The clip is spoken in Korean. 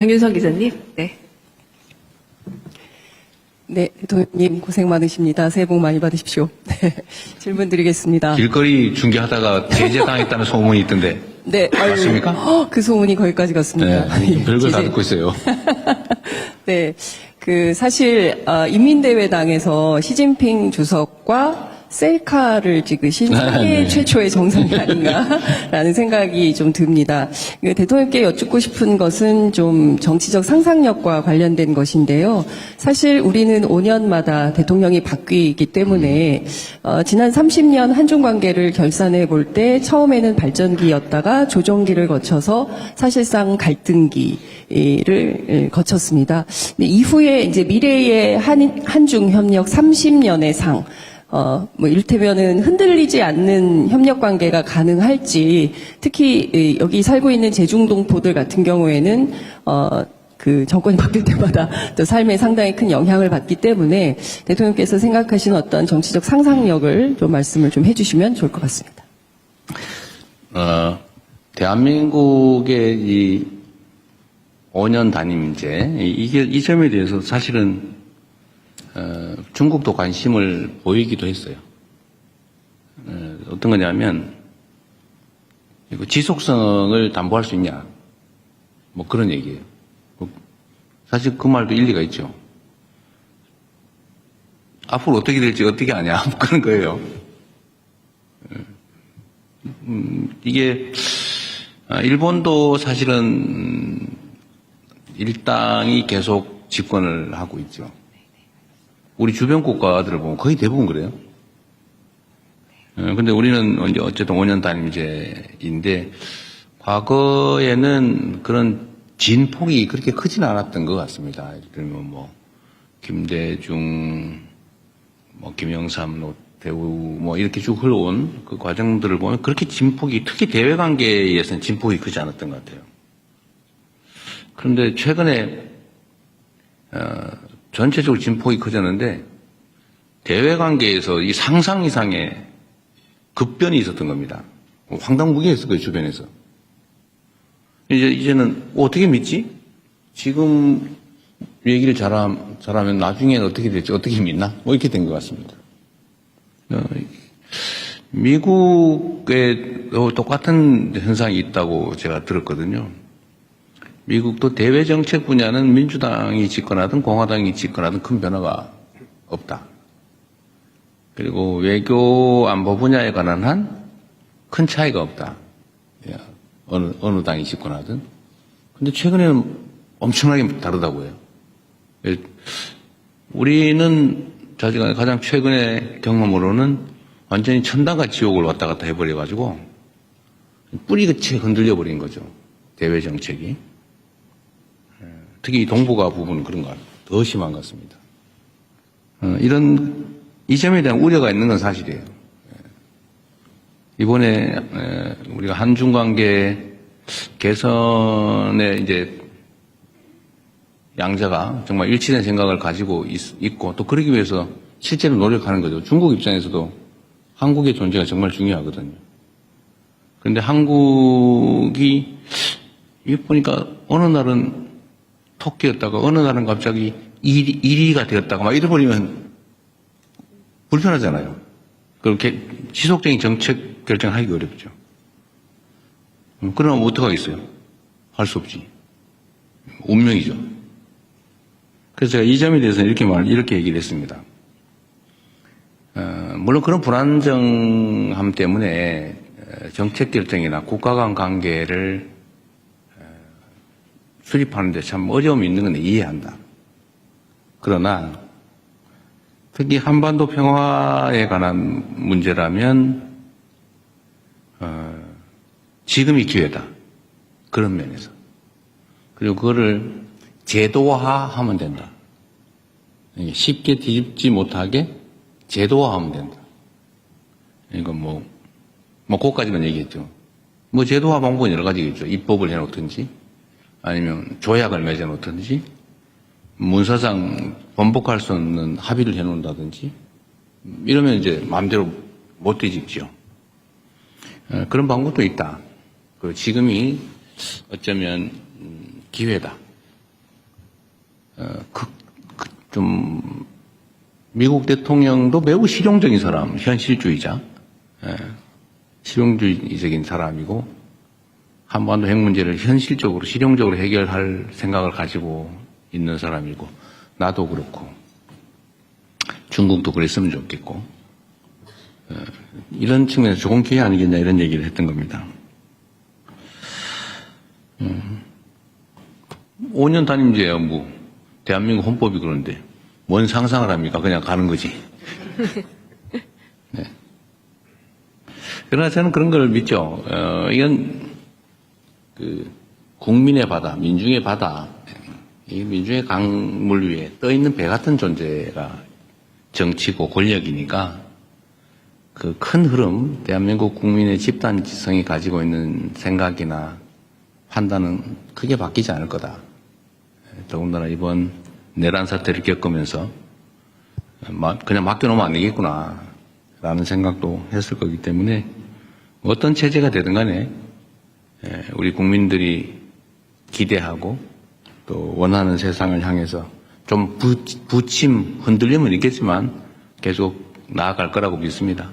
정윤석 기자님, 네. 네, 대통령님 고생 많으십니다. 새해 복 많이 받으십시오. 네, 질문 드리겠습니다. 길거리 중계하다가 제재당했다는 소문이 있던데. 네, 맞습니까? 그 소문이 거기까지 갔습니다. 네, 별걸 다 제재- 듣고 있어요. 네, 사실 인민대회당에서 시진핑 주석과 셀카를 찍으신 세계 네. 최초의 정상이 아닌가라는 생각이 좀 듭니다. 대통령께 여쭙고 싶은 것은 좀 정치적 상상력과 관련된 것인데요. 사실 우리는 5년마다 대통령이 바뀌기 때문에 지난 30년 한중 관계를 결산해 볼 때 처음에는 발전기였다가 조정기를 거쳐서 사실상 갈등기를 거쳤습니다. 이후에 이제 미래의 한중 협력 30년의 상, 이를테면은 흔들리지 않는 협력 관계가 가능할지, 특히 여기 살고 있는 제중동포들 같은 경우에는 그 정권이 바뀔 때마다 또 삶에 상당히 큰 영향을 받기 때문에 대통령께서 생각하시는 어떤 정치적 상상력을 좀 말씀을 좀 해주시면 좋을 것 같습니다. 대한민국의 이 5년 단임제, 이 점에 대해서 사실은 중국도 관심을 보이기도 했어요. 어떤 거냐면, 이거 지속성을 담보할 수 있냐, 뭐 그런 얘기예요. 사실 그 말도 일리가 있죠. 앞으로 어떻게 될지 어떻게 아냐, 뭐 그런 거예요. 이게, 일본도 사실은 일당이 계속 집권을 하고 있죠. 우리 주변 국가들을 보면 거의 대부분 그래요. 근데 우리는 이제 어쨌든 5년 단임제인데, 과거에는 그런 진폭이 그렇게 크진 않았던 것 같습니다. 예를 들면 뭐, 김대중, 뭐, 김영삼, 노태우, 뭐, 이렇게 쭉 흘러온 그 과정들을 보면 그렇게 진폭이, 특히 대외 관계에서는 진폭이 크지 않았던 것 같아요. 그런데 최근에, 전체적으로 진폭이 커졌는데 대외 관계에서 이 상상 이상의 급변이 있었던 겁니다. 황당무계했을 거예요, 주변에서. 이제는 어떻게 믿지? 지금 얘기를 잘하면 나중에는 어떻게 될지 어떻게 믿나? 뭐 이렇게 된 것 같습니다. 미국에 똑같은 현상이 있다고 제가 들었거든요. 미국도 대외 정책 분야는 민주당이 집권하든 공화당이 집권하든 큰 변화가 없다. 그리고 외교 안보 분야에 관한 한 큰 차이가 없다. 어느 당이 집권하든. 근데 최근에는 엄청나게 다르다고 해요. 우리는 가장 최근의 경험으로는 완전히 천당과 지옥을 왔다 갔다 해버려가지고 뿌리끝이 흔들려 버린 거죠. 대외 정책이. 특히 동북아 부분은 그런 것 같아요. 더 심한 것 같습니다. 이 점에 대한 우려가 있는 건 사실이에요. 이번에 우리가 한중 관계 개선에 이제 양자가 정말 일치된 생각을 가지고 있고 또 그러기 위해서 실제로 노력하는 거죠. 중국 입장에서도 한국의 존재가 정말 중요하거든요. 그런데 한국이 이게 보니까 어느 날은 토끼였다가 어느 날은 갑자기 이리가 되었다가 막 이래버리면 불편하잖아요. 그렇게 지속적인 정책 결정하기 어렵죠. 그러면 어떡하겠어요? 할 수 없지. 운명이죠. 그래서 제가 이 점에 대해서는 이렇게 얘기를 했습니다. 물론 그런 불안정함 때문에 정책 결정이나 국가 간 관계를 수립하는데 참 어려움이 있는 건 이해한다. 그러나 특히 한반도 평화에 관한 문제라면 지금이 기회다. 그런 면에서. 그리고 그거를 제도화하면 된다. 쉽게 뒤집지 못하게 제도화하면 된다. 이건 뭐 그것까지만 얘기했죠. 뭐 제도화 방법은 여러 가지겠죠. 입법을 해놓든지 아니면 조약을 맺어놓든지 문서상 번복할 수 없는 합의를 해놓는다든지 이러면 이제 마음대로 못 뒤집죠. 그런 방법도 있다. 지금이 어쩌면 기회다. 좀 미국 대통령도 매우 실용적인 사람, 현실주의자, 실용주의적인 사람이고 한반도 핵 문제를 현실적으로 실용적으로 해결할 생각을 가지고 있는 사람이고 나도 그렇고 중국도 그랬으면 좋겠고 이런 측면에서 좋은 기회 아니겠냐 이런 얘기를 했던 겁니다. 5년 단임제야 뭐 대한민국 헌법이 그런데 뭔 상상을 합니까? 그냥 가는 거지. 네. 그러나 저는 그런 걸 믿죠. 이건 국민의 바다, 민중의 바다, 이 민중의 강물 위에 떠 있는 배 같은 존재가 정치고 권력이니까 그 큰 흐름, 대한민국 국민의 집단 지성이 가지고 있는 생각이나 판단은 크게 바뀌지 않을 거다. 더군다나 이번 내란 사태를 겪으면서 그냥 맡겨놓으면 안 되겠구나 라는 생각도 했을 거기 때문에 어떤 체제가 되든 간에 우리 국민들이 기대하고 또 원하는 세상을 향해서 좀 부침 흔들림은 있겠지만 계속 나아갈 거라고 믿습니다.